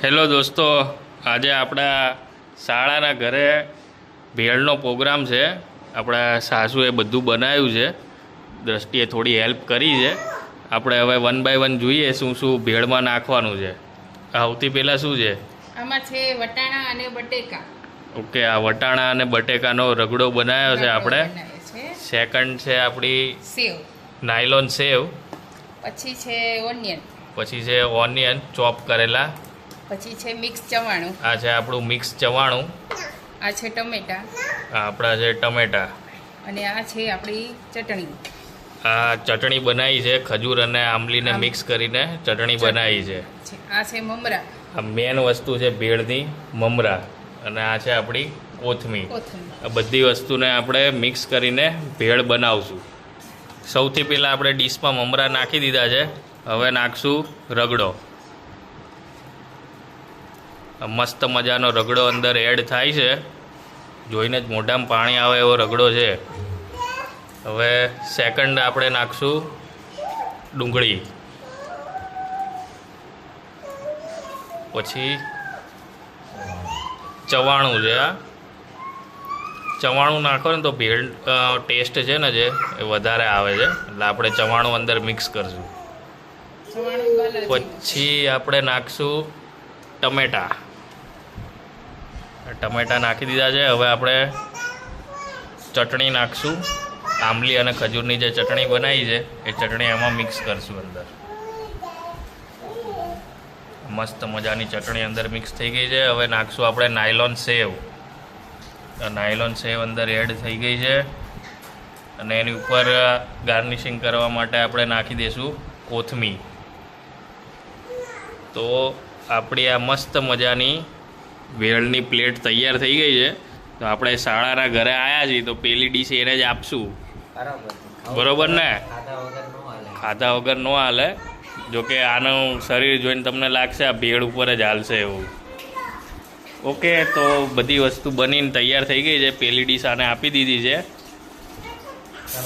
Hello દોસ્તો, આજે આપણા શાળાના ઘરે ભેળનો પ્રોગ્રામ છે. આપણા સાસુએ બધું બનાવ્યું છે, દ્રષ્ટિએ થોડી હેલ્પ કરી છે. આપણે હવે 1 બાય 1 જોઈએ શું શું ભેળમાં નાખવાનું છે. સૌથી પહેલાં શું છે? આમાં છે વટાણા અને બટેકા. ઓકે, આ વટાણા અને બટેકાનો રગડો બનાવ્યો છે આપણે. સેકન્ડ છે આપણી સેવ, નાયલોન સેવ. પછી છે ઓનિયન, પછી છે ઓનિયન ચોપ કરેલા. પછી છે મિક્સ ચવાણું, આ છે આપણું મિક્સ ચવાણું. આ છે ટમેટા, આ આપણા છે ટમેટા. અને આ છે આપણી ચટણી. આ ચટણી બનાવી છે, ખજૂર અને આંબલીને મિક્સ કરીને ચટણી બનાવી છે. આ છે મમરા, આ મેન વસ્તુ છે ભેળની, મમરા. અને આ છે આપણી કોથમીર. આ બધી વસ્તુને આપણે મિક્સ કરીને ભેળ બનાવશું. સૌથી પહેલાં આપણે ડીશમાં મમરા નાખી દીધા છે. હવે નાખશું રગડો. મસ્ત મજાનો રગડો અંદર એડ થાય છે, જોઈને જ મોઢામાં પાણી આવે એવો રગડો છે. હવે સેકન્ડ આપણે નાખશું ડુંગળી. પછી ચવાણું છે. આ ચવાણું નાખો ને તો ભેળ ટેસ્ટ છે ને જે એ વધારે આવે છે, એટલે આપણે ચવાણું અંદર મિક્સ કરશું. પછી આપણે નાખશું ટમેટા. ટમેટા નાખી દીધા છે. હવે આપણે ચટણી નાખશું. આંબલી અને ખજૂરની જે ચટણી બનાવી છે એ ચટણી એમાં મિક્સ કરશું અંદર. મસ્ત મજાની ચટણી અંદર મિક્સ થઈ ગઈ છે. હવે નાખશું આપણે નાયલોન સેવ. નાયલોન સેવ અંદર એડ થઈ ગઈ છે, અને એની ઉપર ગાર્નિશિંગ કરવા માટે આપણે નાખી દઈશું કોથમીર. તો આપણી આ મસ્ત મજાની ભેળની પ્લેટ તૈયાર થઈ ગઈ છે. તો આપણે શાળાના ઘરે આવ્યા છીએ તો પેલી ડીશ એને જ આપશું, બરોબર ને? ખાધા વગર ન હાલે. જોકે આનું શરીર જોઈને તમને લાગશે આ ભેળ ઉપર જ હાલશે એવું. ઓકે, તો બધી વસ્તુ બનીને તૈયાર થઈ ગઈ છે. પેલી ડીશ આને આપી દીધી છે.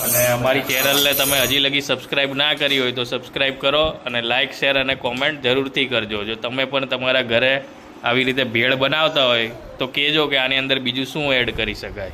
અને અમારી ચેનલને તમે હજી લગી સબસ્ક્રાઈબ ના કરી હોય તો સબસ્ક્રાઈબ કરો, અને લાઇક, શેર અને કોમેન્ટ જરૂરથી કરજો. જો તમે પણ તમારા ઘરે આવી રીતે ભેળ બનાવતા હોય તો કહેજો કે આની અંદર બીજું શું એડ કરી શકાય.